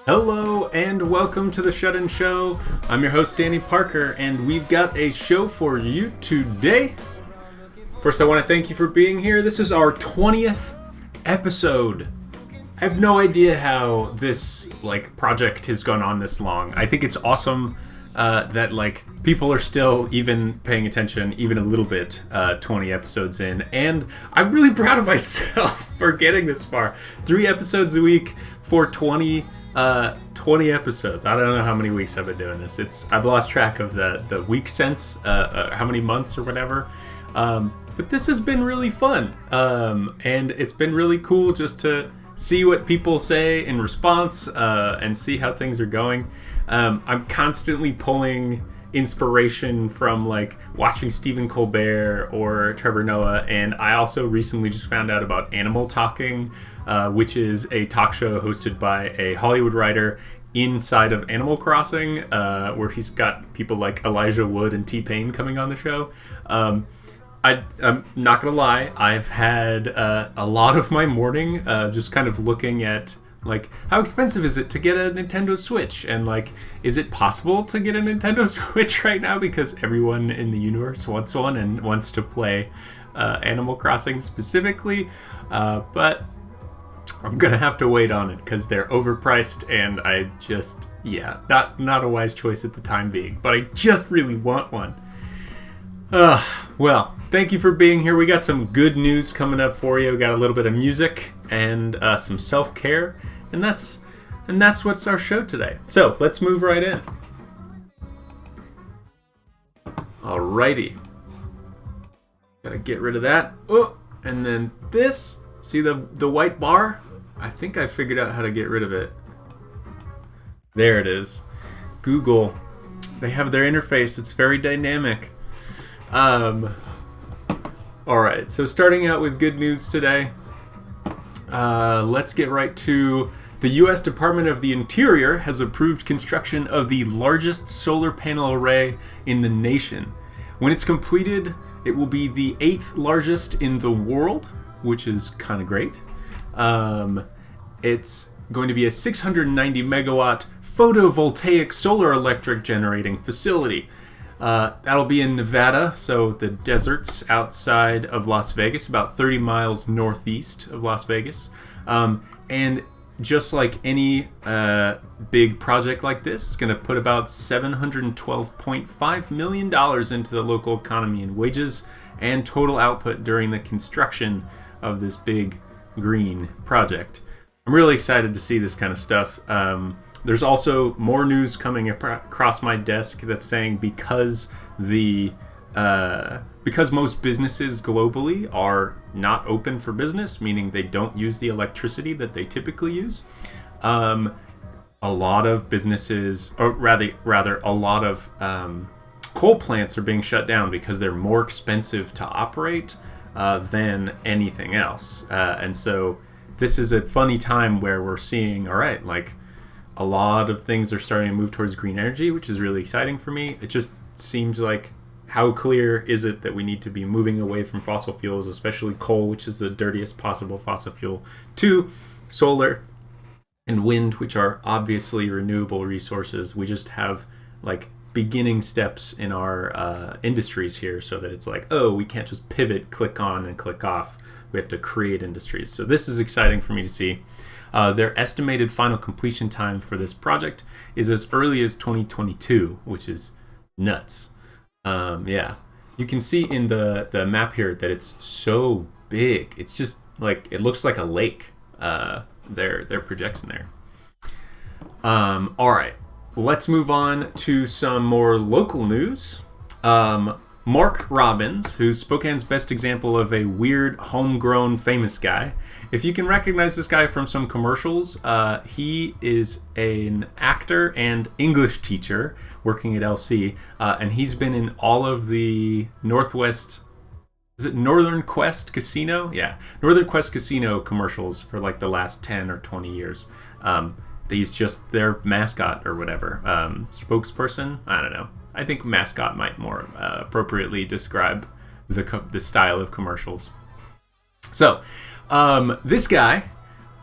Hello and welcome to the Shut-In Show. I'm your host Danny Parker and we've got a show for you today. First I want to thank you for being here. This is our 20th episode. I have no idea how this project has gone on this long. I think it's awesome that people are still even paying attention even a little bit 20 episodes in, and I'm really proud of myself for getting this far. 3 episodes a week for 20 episodes. I don't know how many weeks I've been doing this. I've lost track of the week sense, how many months or whatever. But this has been really fun. And it's been really cool just to see what people say in response and see how things are going. I'm constantly pulling inspiration from watching Stephen Colbert or Trevor Noah, and I also recently just found out about Animal Talking, which is a talk show hosted by a Hollywood writer inside of Animal Crossing, where he's got people like Elijah Wood and T-Pain coming on the show. I'm not gonna lie, I've had a lot of my morning just kind of looking at how expensive is it to get a Nintendo Switch, and is it possible to get a Nintendo Switch right now because everyone in the universe wants one and wants to play Animal Crossing specifically, but I'm gonna have to wait on it because they're overpriced, and I just not a wise choice at the time being, but I just really want one. Well, thank you for being here. We got some good news coming up for you. We got a little bit of music and some self-care, and that's what's our show today. So let's move right in. Alrighty. Gotta get rid of that. Oh, and then this. See the white bar? I think I figured out how to get rid of it. There it is. Google. They have their interface. It's very dynamic. Alright, so starting out with good news today, let's get right to the U.S. Department of the Interior has approved construction of the largest solar panel array in the nation. When it's completed, it will be the 8th largest in the world, which is kind of great. It's going to be a 690 megawatt photovoltaic solar electric generating facility. That'll be in Nevada, so the deserts outside of Las Vegas, about 30 miles northeast of Las Vegas. And just like any big project like this, it's going to put about $712.5 million into the local economy in wages and total output during the construction of this big green project. I'm really excited to see this kind of stuff. There's also more news coming across my desk that's saying because most businesses globally are not open for business, meaning they don't use the electricity that they typically use, a lot of businesses, or rather a lot of coal plants are being shut down because they're more expensive to operate than anything else. And so this is a funny time where we're seeing, a lot of things are starting to move towards green energy, which is really exciting for me. It just seems like, how clear is it that we need to be moving away from fossil fuels, especially coal, which is the dirtiest possible fossil fuel, to solar and wind, which are obviously renewable resources. We just have beginning steps in our industries here, so that it's we can't just pivot, click on and click off. We have to create industries. So this is exciting for me to see. Their estimated final completion time for this project is as early as 2022, which is nuts. You can see in the map here that it's so big. It's just it looks like a lake. Their projection there. All right, let's move on to some more local news. Mark Robbins, who's Spokane's best example of a weird, homegrown, famous guy. If you can recognize this guy from some commercials, he is an actor and English teacher working at LC, and he's been in all of the Northwest... Is it Northern Quest Casino? Yeah, Northern Quest Casino commercials for the last 10 or 20 years. He's just their mascot or whatever. Spokesperson? I don't know. I think mascot might more appropriately describe the style of commercials. So, this guy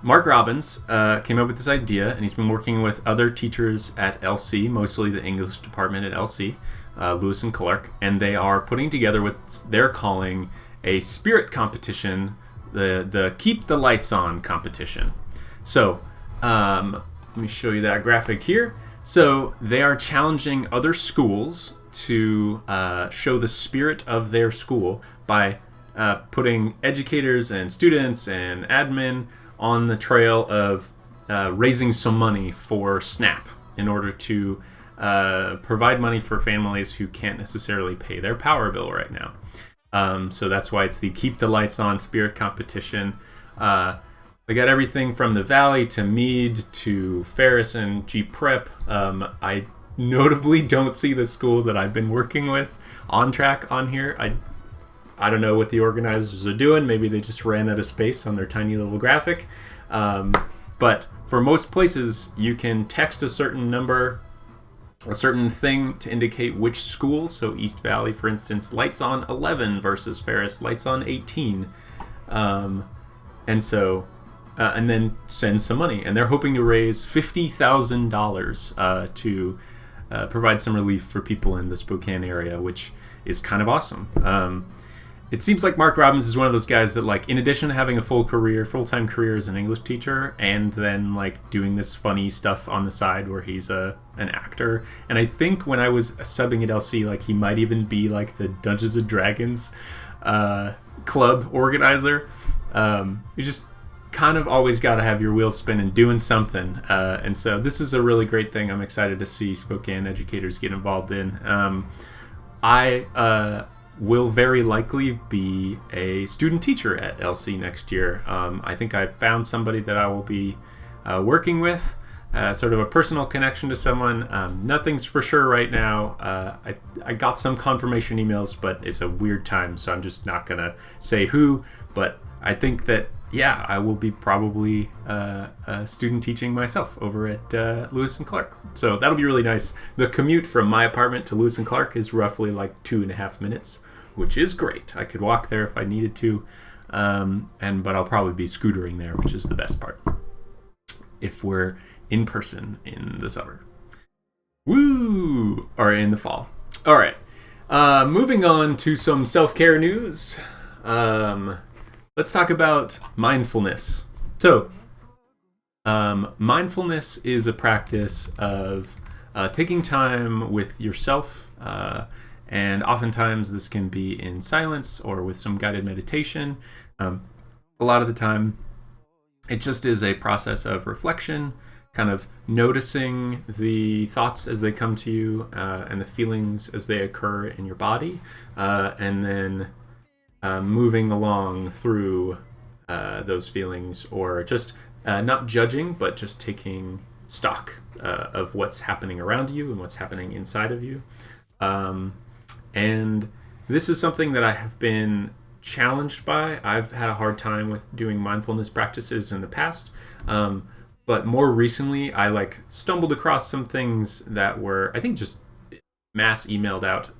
Mark Robbins came up with this idea, and he's been working with other teachers at LC, mostly the English department at LC, Lewis and Clark, and they are putting together what they're calling a spirit competition, the Keep the Lights On competition. So let me show you that graphic here. So they are challenging other schools to show the spirit of their school by putting educators and students and admin on the trail of raising some money for SNAP in order to provide money for families who can't necessarily pay their power bill right now. So that's why it's the Keep the Lights On Spirit Competition. They got everything from the Valley to Meade to Ferris and G Prep. I notably don't see the school that I've been working with on track on here. I don't know what the organizers are doing. Maybe they just ran out of space on their tiny little graphic. But for most places, you can text a certain number, a certain thing to indicate which school. So East Valley, for instance, lights on 11 versus Ferris, lights on 18. And then send some money. And they're hoping to raise $50,000 to provide some relief for people in the Spokane area, which is kind of awesome. It seems like Mark Robbins is one of those guys that, like, in addition to having a full-time career as an English teacher, and then like doing this funny stuff on the side where he's an actor. And I think when I was subbing at LC, like, he might even be like the Dungeons and Dragons club organizer. You just kind of always got to have your wheels spinning, doing something. And so this is a really great thing. I'm excited to see Spokane educators get involved in. I will very likely be a student teacher at LC next year. I think I found somebody that I will be working with, sort of a personal connection to someone. Nothing's for sure right now. I got some confirmation emails, but it's a weird time, so I'm just not going to say who. But I think that, yeah, I will be probably student teaching myself over at Lewis and Clark. So that'll be really nice. The commute from my apartment to Lewis and Clark is roughly like 2.5 minutes, which is great. I could walk there if I needed to, but I'll probably be scootering there, which is the best part, if we're in person in the summer. Woo! Or in the fall. All right. Moving on to some self-care news. Let's talk about mindfulness. So, mindfulness is a practice of taking time with yourself, and oftentimes this can be in silence or with some guided meditation. A lot of the time, it just is a process of reflection, kind of noticing the thoughts as they come to you, and the feelings as they occur in your body, and then moving along through those feelings, or just not judging, but just taking stock of what's happening around you and what's happening inside of you. And this is something that I have been challenged by. I've had a hard time with doing mindfulness practices in the past, but more recently I stumbled across some things that were, I think, just mass emailed out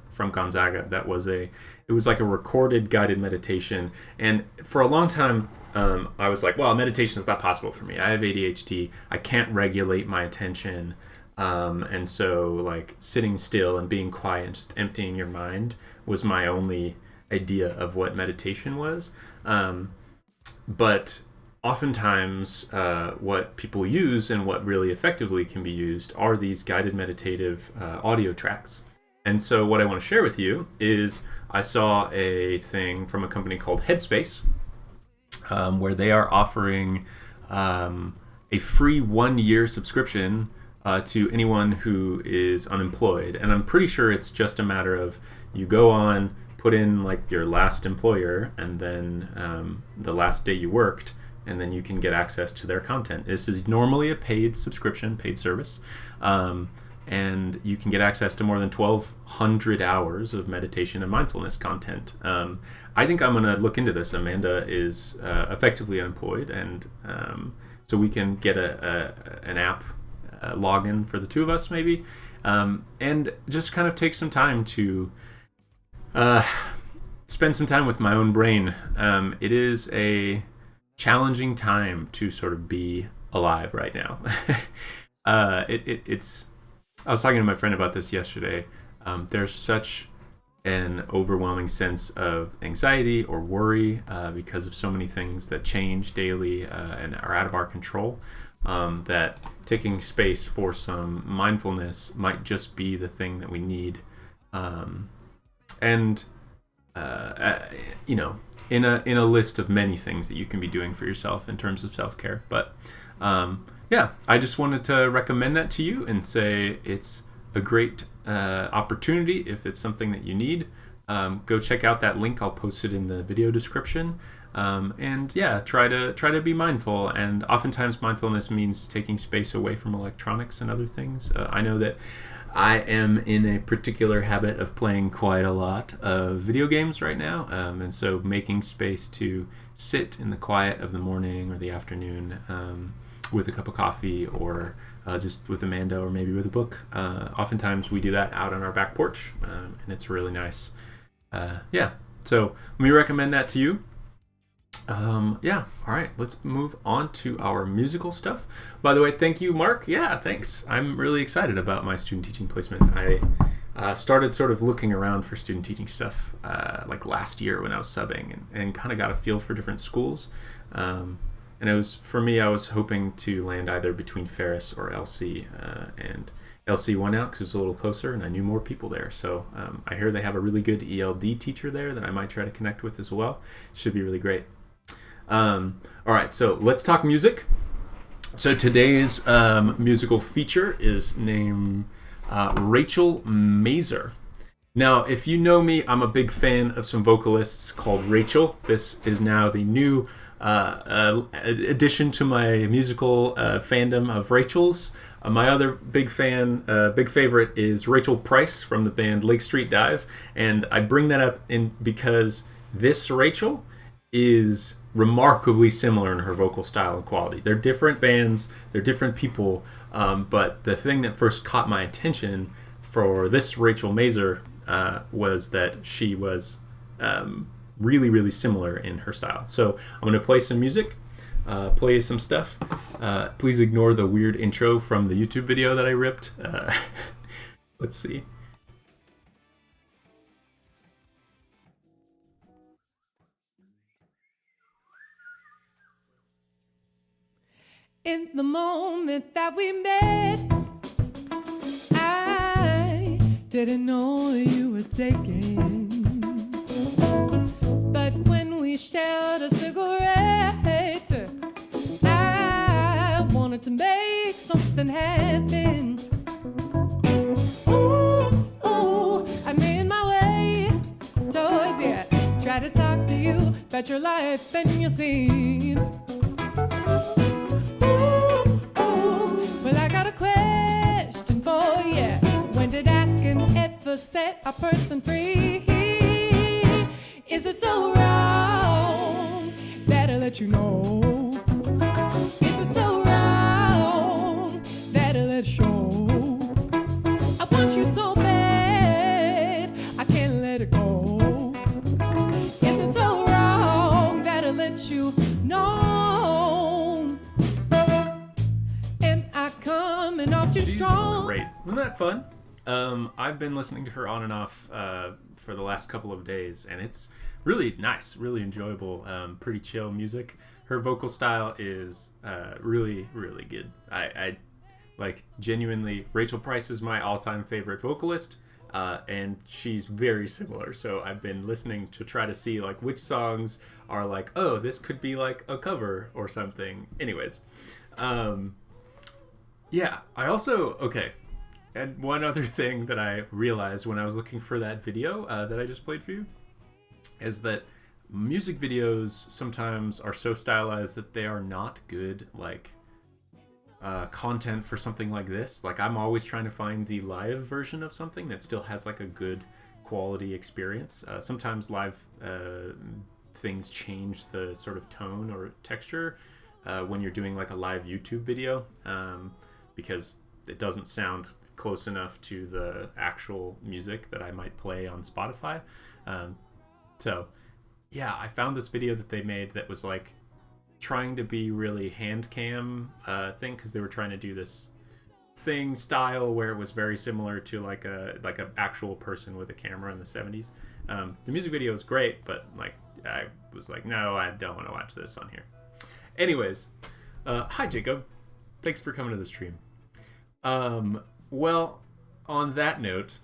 from Gonzaga. It was like a recorded guided meditation, and for a long time I was like, well, meditation is not possible for me. I have ADHD. I can't regulate my attention, and so like sitting still and being quiet and just emptying your mind was my only idea of what meditation was. But oftentimes what people use and what really effectively can be used are these guided meditative audio tracks. And so what I want to share with you is I saw a thing from a company called Headspace, where they are offering a free 1-year subscription to anyone who is unemployed. And I'm pretty sure it's just a matter of you go on, put in like your last employer, and then the last day you worked, and then you can get access to their content. This is normally a paid subscription, paid service, and you can get access to more than 1,200 hours of meditation and mindfulness content. I think I'm going to look into this. Amanda is effectively unemployed, and so we can get an app login for the two of us maybe, and just kind of take some time to spend some time with my own brain. It is a challenging time to sort of be alive right now. It's. I was talking to my friend about this yesterday. There's such an overwhelming sense of anxiety or worry because of so many things that change daily and are out of our control. That taking space for some mindfulness might just be the thing that we need. And you know, in a list of many things that you can be doing for yourself in terms of self-care. But yeah, I just wanted to recommend that to you and say it's a great opportunity if it's something that you need. Go check out that link. I'll post it in the video description. And yeah, try to be mindful. And oftentimes mindfulness means taking space away from electronics and other things. I know that I am in a particular habit of playing quite a lot of video games right now. And so making space to sit in the quiet of the morning or the afternoon with a cup of coffee or just with Amanda or maybe with a book. Oftentimes we do that out on our back porch, and it's really nice. Yeah, so let me recommend that to you. Yeah, all right, let's move on to our musical stuff. By the way, thank you, Mark. Yeah, thanks. I'm really excited about my student teaching placement. I started sort of looking around for student teaching stuff like last year when I was subbing and kind of got a feel for different schools. And it was, for me, I was hoping to land either between Ferris or LC, and LC won out because it was a little closer and I knew more people there. So I hear they have a really good ELD teacher there that I might try to connect with as well. Should be really great. All right, so let's talk music. So today's musical feature is named Rachel Mazer. Now, if you know me, I'm a big fan of some vocalists called Rachel. This is now the new addition to my musical fandom of Rachel's. My other big favorite is Rachel Price from the band Lake Street Dive, and I bring that up because this Rachel is remarkably similar in her vocal style and quality. They're different bands, they're different people, but the thing that first caught my attention for this Rachel Mazer was that she was really, really similar in her style. So I'm going to play some music, play some stuff. Please ignore the weird intro from the YouTube video that I ripped. Let's see. In the moment that we met, I didn't know you were taken. But when we shared a cigarette, I wanted to make something happen. Ooh, I made my way towards you. Try to talk to you about your life and your scene. Well, I got a question for you. When did asking ever set a person free? Is it so wrong that I let you know? Is it so wrong that I let it show? I want you so bad, I can't let it go. Is it so wrong that I let you know? Am I coming off too strong? Great. Wasn't that fun? I've been listening to her on and off for the last couple of days, and it's really nice, really enjoyable, pretty chill music. Her vocal style is really, really good. I like, genuinely, Rachel Price is my all-time favorite vocalist, and she's very similar. So I've been listening to try to see like which songs are like, oh, this could be like a cover or something. Anyways, yeah, I also, okay. And one other thing that I realized when I was looking for that video that I just played for you is that music videos sometimes are so stylized that they are not good, like, content for something like this. Like, I'm always trying to find the live version of something that still has, like, a good quality experience. Sometimes live things change the sort of tone or texture when you're doing, like, a live YouTube video because it doesn't sound close enough to the actual music that I might play on Spotify. So yeah, I found this video that they made that was like trying to be really hand cam thing, because they were trying to do this thing style where it was very similar to like a actual person with a camera in the 70s. The music video is great, but like I was like, no, I don't want to watch this on here. Anyways, hi Jacob, thanks for coming to the stream. Well, on that note,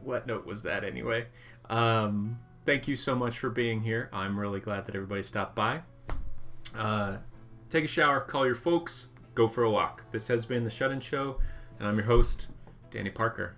what note was that anyway? Thank you so much for being here. I'm really glad that everybody stopped by. Take a shower, call your folks, go for a walk. This has been The Shut-In Show, and I'm your host, Danny Parker.